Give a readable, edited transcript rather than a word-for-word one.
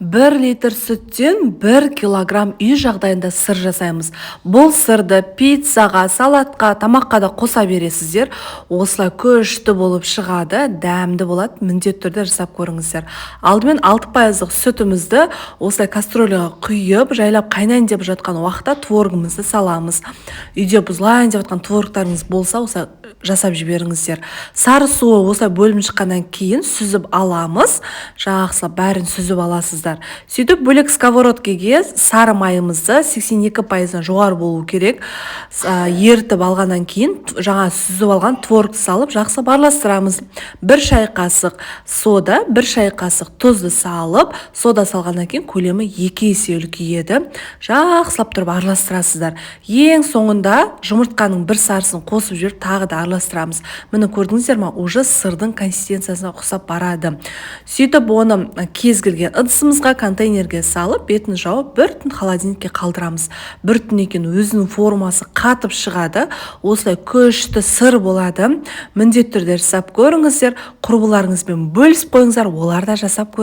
1 литр сүттен 1 килограмм үй жағдайында сыр жасаймыз. Бұл сырды пиццаға, салатқа, тамаққа да қоса бересіздер. Осылай күшті болып шығады, дәмді болады. Міндетті түрде жасап көріңіздер. Алдымен 6% сүтімізді осылай кастрөлеге құйып, жайлап қайнайын деп жатқан уақытта творогымызды саламыз. Үйде бұзылайын деп жатқан творогтарыңыз болса, осылай жасап жіберіңіздер. Сары суы осылай бөлініп шыққаннан кейін сүзіп аламыз. Жақсылап бәрін сүзіп аласыздар. Сөйтіп бөлек сковородкеге сары майымызды 82%-дан жоғары болу керек. Ертіп алғаннан кейін жаңа сүзіп алған творогты салып жақсылап араластырамыз. 1 шай қасық сода, 1 шай қасық тұзды салып, сода салғаннан кейін көлемі 2 есе үлкейеді. Жақсылап тұрып араластырасыздар. Ең соңында жұмыртқаның бір сарысын қосып жіберіп тағы да араластырамыз. Міне көрдіңіздер ме, уже сырдың консистенциясына ұқсап барады. Сөйтіп оны кез келген ыдысымызға, контейнерге салып, бетін жауып, бір түн холодильникке қалдырамыз. Бір түннен кейін өзінің формасы қатып шығады. Осылай күшті сыр болады. Міндетті түрде жасап көріңіздер, құрбыларыңызбен бөлісіп қойыңыздар, олар да жасап көрсін.